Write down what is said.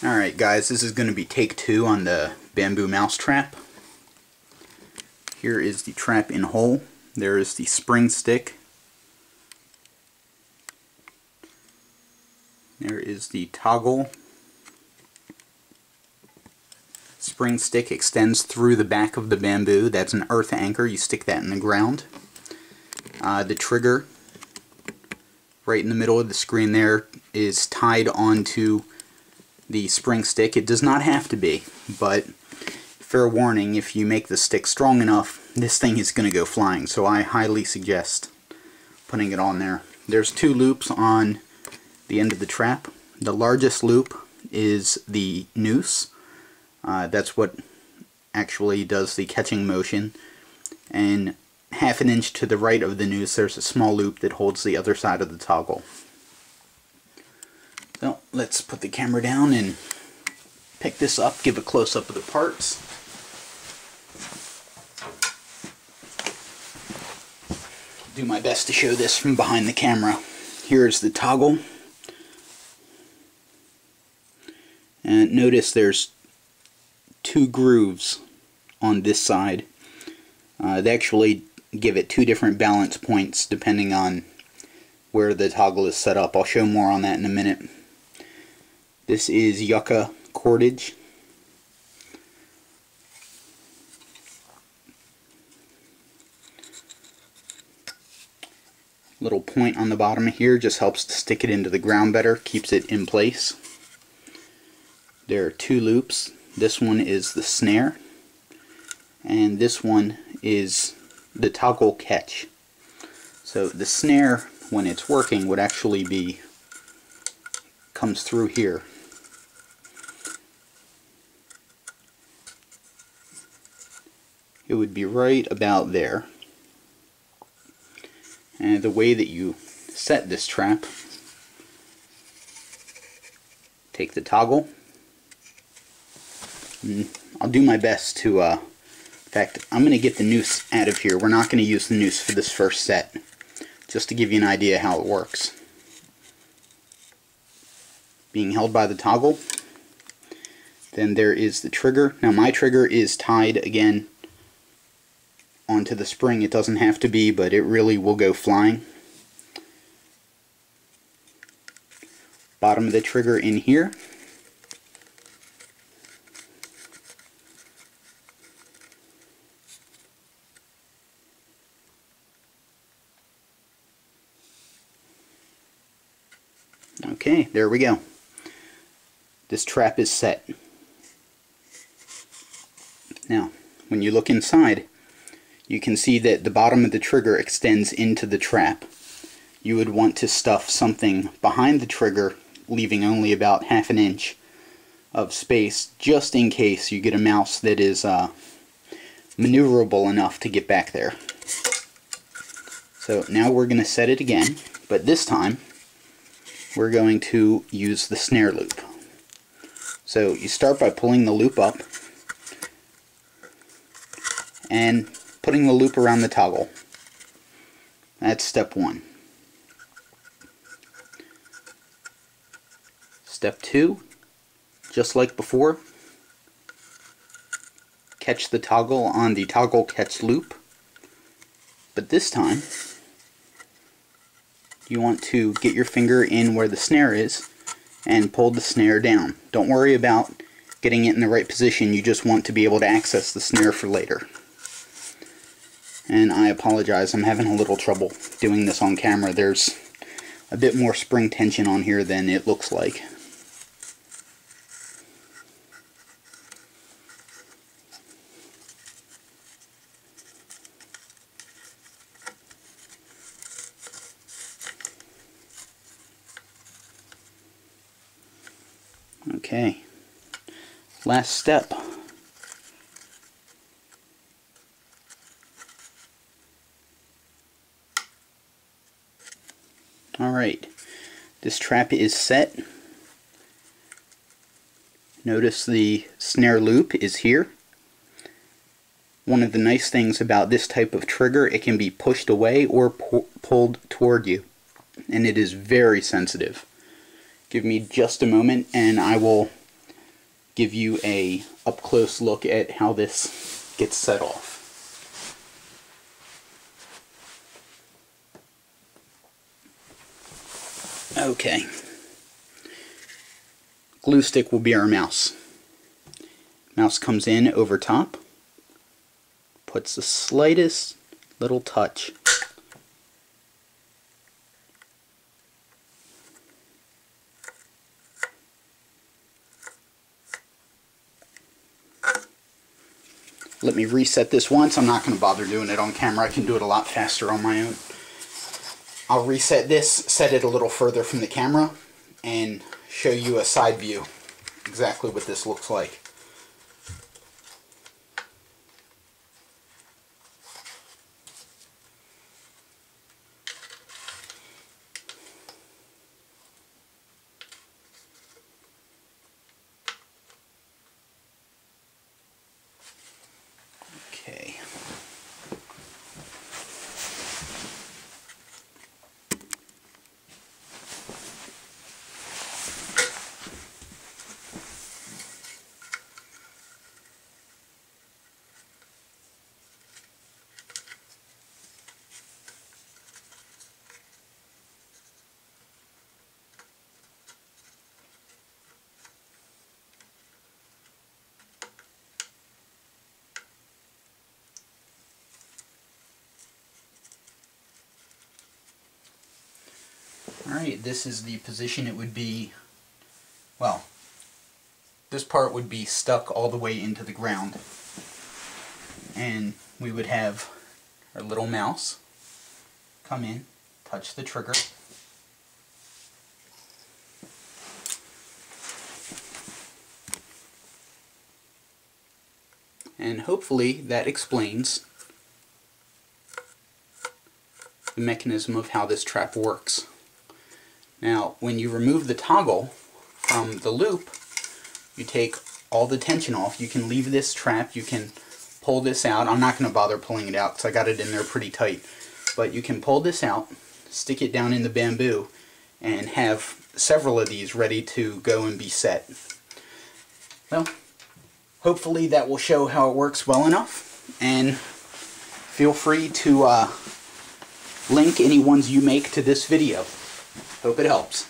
Alright guys, this is going to be take 2 on the bamboo mouse trap. Here is the trap in whole. There is the spring stick. There is the toggle. Spring stick extends through the back of the bamboo. That's an earth anchor. You stick that in the ground. The trigger right in the middle of the screen there is tied onto the spring stick. It does not have to be, but fair warning, if you make the stick strong enough, this thing is going to go flying, so I highly suggest putting it on there. There's 2 loops on the end of the trap. The largest loop is the noose. That's what actually does the catching motion, and half an inch to the right of the noose there's a small loop that holds the other side of the toggle. So let's put the camera down and pick this up, give a close-up of the parts. Do my best to show this from behind the camera. Here's the toggle. And notice there's 2 grooves on this side. They actually give it 2 different balance points depending on where the toggle is set up. I'll show more on that in a minute. This is yucca cordage. Little point on the bottom here just helps to stick it into the ground better, keeps it in place. There are 2 loops. This one is the snare, and this one is the toggle catch. So the snare, when it's working, would actually be comes through here. It would be right about there. And the way that you set this trap, take the toggle. I'll do my best to, in fact, I'm going to get the noose out of here. We're not going to use the noose for this first set, just to give you an idea how it works. Being held by the toggle. Then there is the trigger. Now my trigger is tied again onto the spring. It doesn't have to be, but it really will go flying. Bottom of the trigger in here. Okay, there we go. This trap is set. Now, when you look inside, you can see that the bottom of the trigger extends into the trap. You would want to stuff something behind the trigger, leaving only about half an inch of space, just in case you get a mouse that is maneuverable enough to get back there. So now we're going to set it again, but this time we're going to use the snare loop. So you start by pulling the loop up and putting the loop around the toggle. That's step 1. Step 2, just like before, catch the toggle on the toggle catch loop, but this time you want to get your finger in where the snare is and pull the snare down. Don't worry about getting it in the right position, you just want to be able to access the snare for later. And I apologize, I'm having a little trouble doing this on camera. There's a bit more spring tension on here than it looks like. Okay, last step. Alright, this trap is set. Notice the snare loop is here. One of the nice things about this type of trigger, it can be pushed away or pulled toward you, and it is very sensitive. Give me just a moment and I will give you a up-close look at how this gets set off. Okay. Glue stick will be our mouse. Mouse comes in over top, puts the slightest little touch. Let me reset this once. I'm not going to bother doing it on camera. I can do it a lot faster on my own. I'll reset this, set it a little further from the camera, and show you a side view exactly what this looks like. Okay. Alright, this is the position it would be, well, this part would be stuck all the way into the ground. And we would have our little mouse come in, touch the trigger, and hopefully that explains the mechanism of how this trap works. Now, when you remove the toggle from the loop, you take all the tension off. You can leave this trap, you can pull this out. I'm not going to bother pulling it out because I got it in there pretty tight. But you can pull this out, stick it down in the bamboo, and have several of these ready to go and be set. Well, hopefully that will show how it works well enough, and feel free to link any ones you make to this video. Hope it helps.